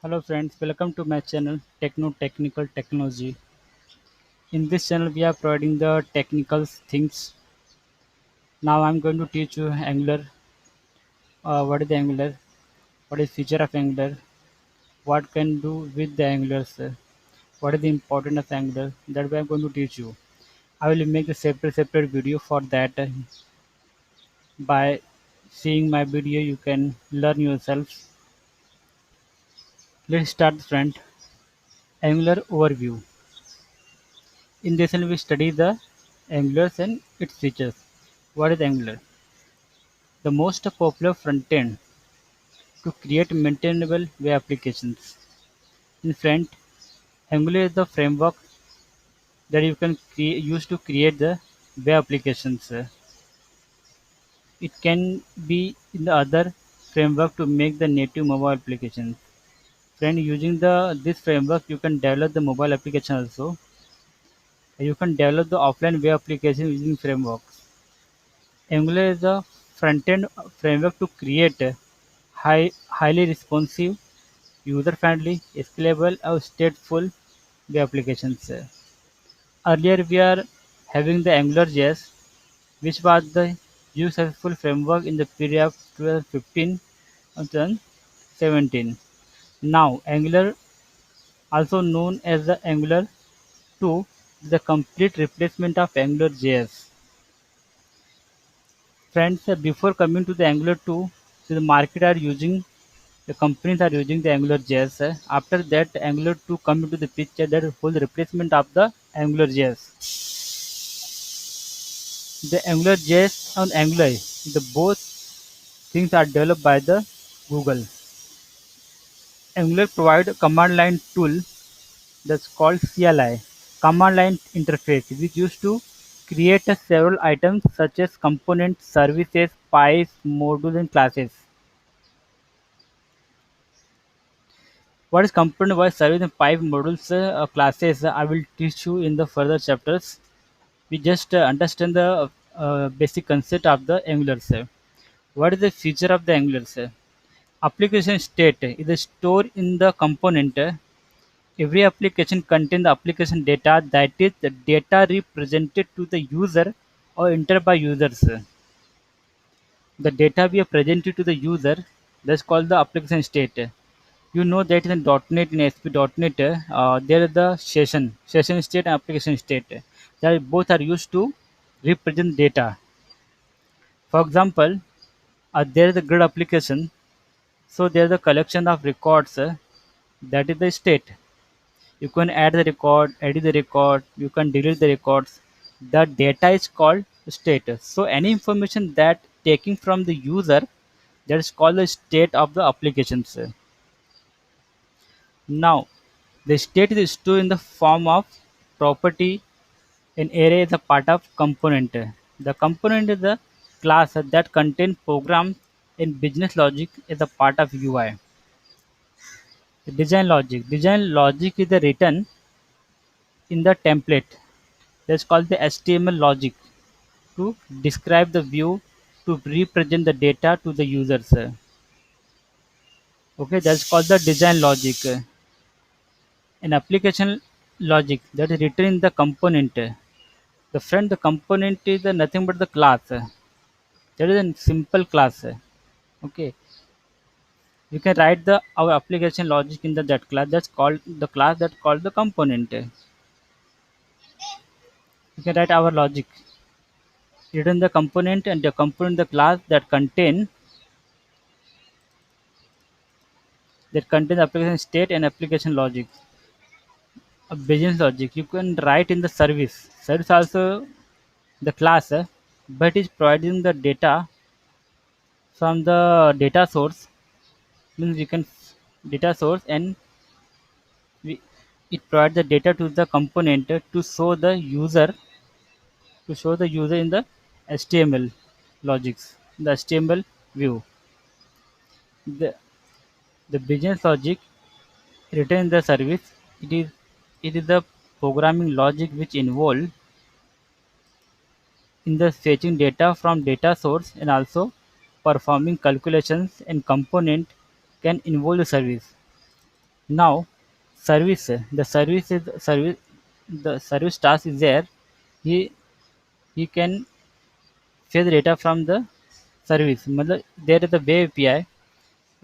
Hello friends, welcome to my channel Techno Technical Technology. In this channel we are providing the technical things. Now I'm going to teach you Angular. What is the Angular? What is feature of Angular? What can do with the Angular? What is the importance of Angular? That way I'm going to teach you. I will make a separate video for that. By seeing my video you can learn yourself. Let's start friend. Angular overview. In this channel we study the Angular and its features. What is Angular? The most popular front-end to create maintainable web applications. In front, Angular is the framework that you can use to create the web applications. It can be in the other framework to make the native mobile applications. Friend, using the this framework, you can develop the mobile application also. You can develop the offline web application using frameworks. Angular is a front-end framework to create highly responsive, user-friendly, scalable, or stateful web applications. Earlier, we are having the AngularJS, which was the successful framework in the period of 2015 and 2017. Now, Angular, also known as the Angular 2, is the complete replacement of AngularJS. Friends, before coming to the Angular 2, the market are using the companies are using the AngularJS. After that, Angular 2 come into the picture that whole replacement of the AngularJS. The AngularJS and Angular, the both things are developed by the Google. Angular provide a command line tool that's called CLI, command line interface, which used to create several items such as components, services, pipes, modules, and classes. What is component wise service and pipe modules classes I will teach you in the further chapters. We just understand the basic concept of the Angular. What is the feature of the Angular? Application state is stored in the component. Every application contains the application data, that is the data represented to the user or entered by users. The data we are presented to the user, that's called the application state. You know that in .NET, in ASP.NET, there is the session state and application state. That both are used to represent data. For example, there is a grid application, so there is a collection of records, that is the state. You can add the record, edit the record, you can delete the records. The data is called state. So any information that taking from the user, that is called the state of the applications. Now, the state is stored in the form of property. An array is a part of component. The component is a class that contains program in business logic is a part of UI. The design logic. Design logic is the written in the template. That's called the HTML logic to describe the view to represent the data to the users. Okay, that's called the design logic. An application logic that is written in the component. The friend, the component is nothing but the class. That is a simple class. Okay, you can write the our application logic in the that class. That's called the class that called the component. You can write our logic written the component and the component the class that contain application state and application logic. A business logic you can write in the service also the class, but is providing the data from the data source, means we can data source, and we, it provides the data to the component to show the user in the HTML logics, the HTML view. The the business logic written in the service, it is the programming logic which involved in the fetching data from data source and also performing calculations, and component can involve the service. Now, service the service is service the service task is there. He he can fetch data from the service. मतलब there is the web API.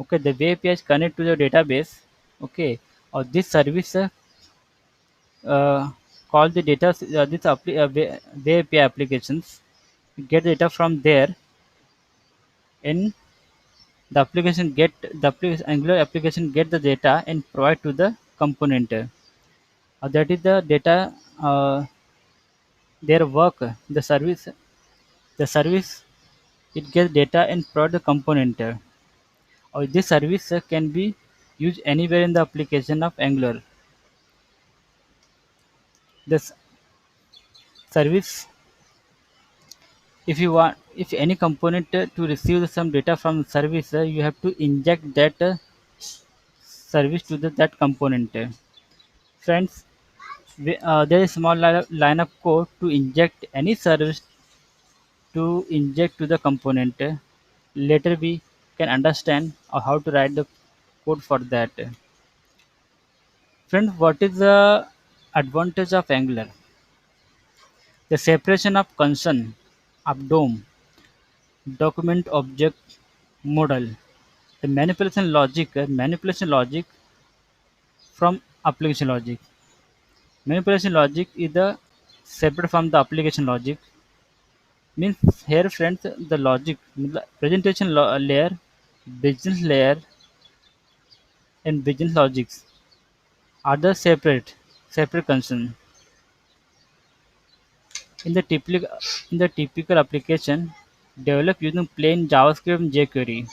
Okay, the web API is connect to the database. Okay, or this service call the data web API applications. Get data from there, and Angular application get the data and provide to the component. That is the data. Their work. The service it gets data and provide the component. Or this service can be used anywhere in the application of Angular. This service, if any component to receive some data from the service, you have to inject that service to that component. Friends, there is small line of code to inject any service to inject to the component. Later we can understand how to write the code for that. Friends, what is the advantage of Angular? The separation of concern of DOM, document object model, the manipulation logic from application logic. Manipulation logic is the separate from the application logic. Means here, friends, the logic, presentation layer, business layer, and business logics are the separate concern. In the typical application developed using plain JavaScript and jQuery,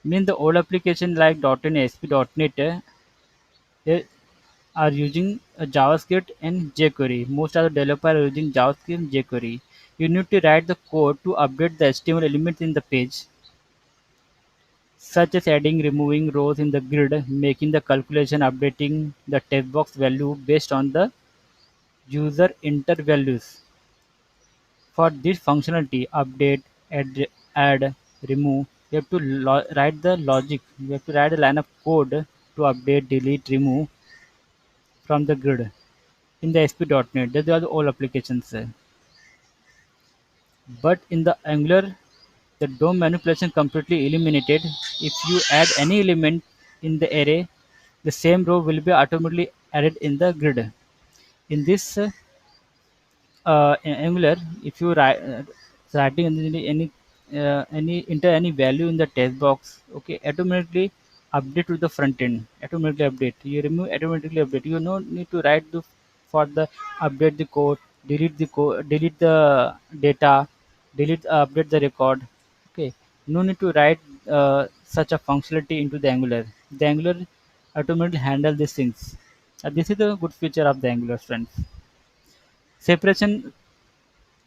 means the old application like .NET, ASP.NET they are using JavaScript and jQuery. Most of the developers are using JavaScript and jQuery. You need to write the code to update the HTML elements in the page, such as adding, removing rows in the grid, making the calculation, updating the text box value based on the user enter values. For this functionality, update, add, remove, you have to write the logic. You have to write a line of code to update, delete, remove from the grid in the ASP.NET. These are the all applications. But in the Angular, the DOM manipulation completely eliminated. If you add any element in the array, the same row will be automatically added in the grid. In this in Angular, if you writing any enter any value in the text box, okay, automatically update to the front end. Automatically update. You remove automatically update. You no need to write for the update the code, delete the data, update the record. Okay, no need to write such a functionality into the Angular. The Angular automatically handle these things. This is the good feature of the Angular, friends. Separation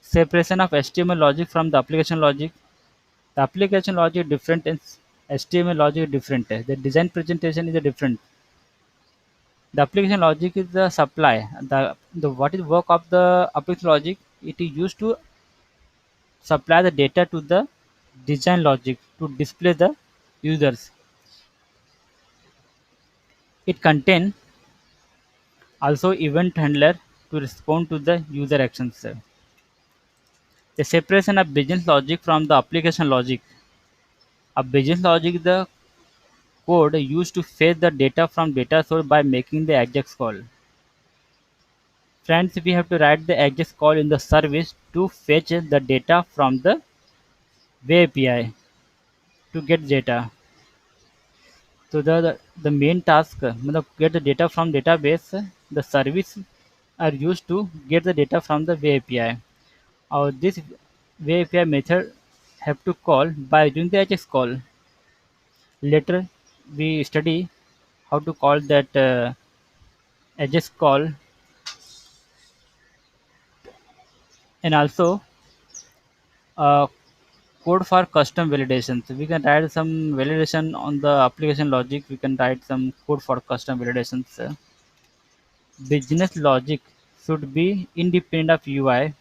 of HTML logic from the application logic. The application logic is different and HTML logic is different. The design presentation is a different. The application logic is the supply. The what is work of the application logic? It is used to supply the data to the design logic to display the users. It contain also event handler to respond to the user actions. The separation of business logic from the application logic. A business logic is the code used to fetch the data from data source by making the AJAX call. Friends, we have to write the AJAX call in the service to fetch the data from the web API to get data. So the main task, get the data from database. The service are used to get the data from the web API. Or this web API method have to call by using the AJAX call. Later, we study how to call that AJAX call, and also uh, code for custom validations. We can write some validation on the application logic. We can write some code for custom validations. Business logic should be independent of UI.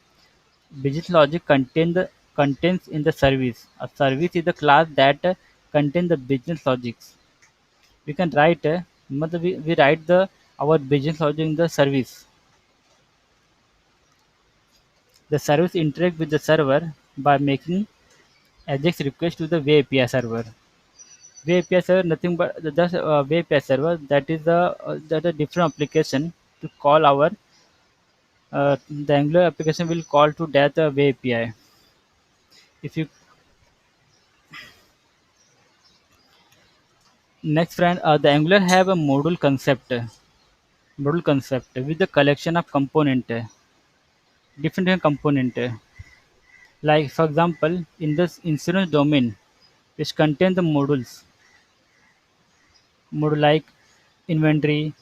Business logic contains in the service. A service is the class that contains the business logics. We can write. मतलब we write the our business logic in the service. The service interact with the server by making AJAX request to the web API server. Web API server nothing but just web API server, that is a different application to call our the Angular application will call to that web API. If you next friend, the Angular have a module concept with a collection of component, different component. Like for example, in this insurance domain, which contain the module like inventory,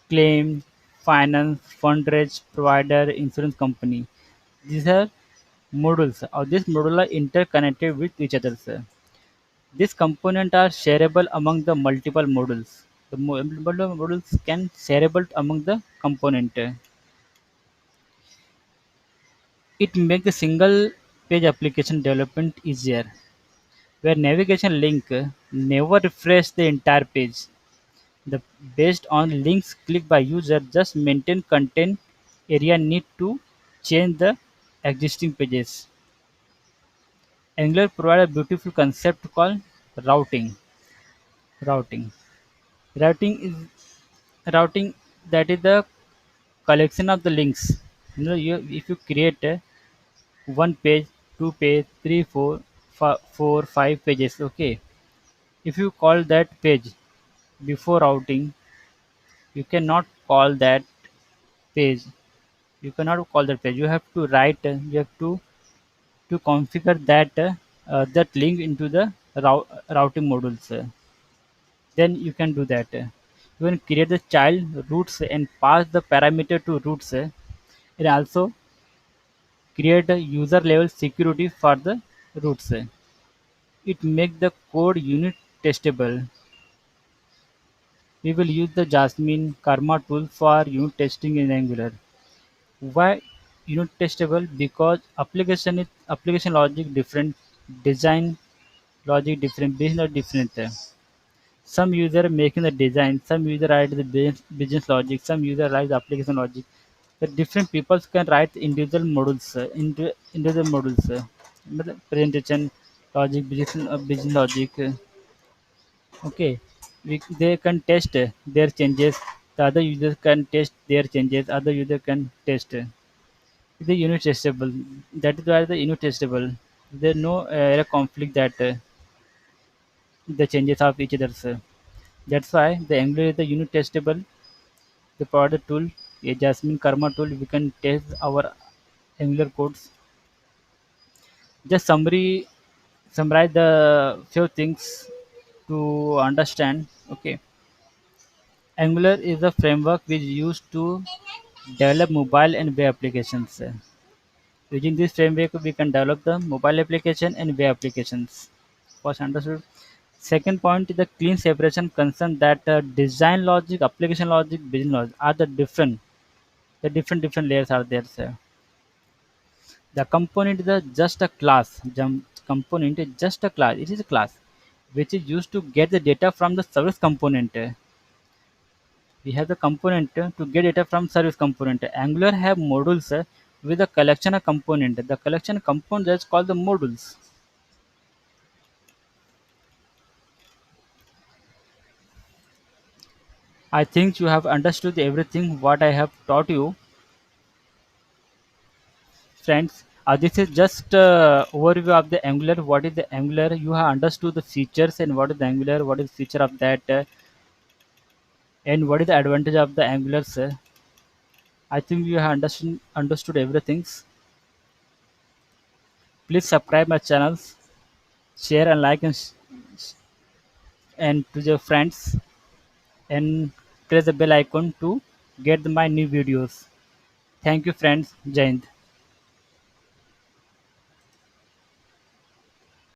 claim, finance, fundraise, provider, insurance company. These are modules. Or these modules are interconnected with each other, sir. These components are shareable among the multiple modules. The multiple modules can shareable among the component. It makes the single page application development easier, where navigation link never refresh the entire page. The based on links clicked by user just maintain content area need to change the existing pages. Angular provide a beautiful concept called routing. Routing. Routing that is the collection of the links. If you create one page, two page, three, four, 5 pages. Okay. If you call that page before routing, you cannot call that page. You cannot call that page. You have to write. You have to configure that link into the routing modules. Then you can do that. You can create the child roots and pass the parameter to roots, and also create a user level security for the roots. It makes the code unit testable. We will use the Jasmine Karma tool for unit testing in Angular. Why unit testable? Because application logic different, design logic different, business different. Some user making the design, some user write the business logic, some user write the application logic. The different people can write individual modules, individual modules. मतलब presentation logic, business logic. Okay, they can test their changes. The other users can test their changes. Other user can test. The unit testable. That is why the unit testable. There no error conflict that the changes of each other. That's why the Angular is the unit testable. The product tool, a Jasmine Karma tool, we can test our Angular codes. Just summarize the few things to understand. Okay, Angular is a framework which used to develop mobile and web applications. Using this framework, we can develop the mobile application and web applications. Was understood? Second point is the clean separation concern that design logic, application logic, business logic are the different. The different layers are there, sir. The component is just a class. Component is just a class. It is a class which is used to get the data from the service component. We have the component to get data from service component. Angular have modules with a collection of component. The collection component is called the modules. I think you have understood everything what I have taught you, friends. This is just overview of the Angular. What is the Angular? You have understood the features and what is the Angular. What is the feature of that, and what is the advantage of the Angular, sir? I think you have understood everything. Please subscribe my channels, share and like and to your friends, and press the bell icon to get my new videos. Thank you, friends. Jai Hind.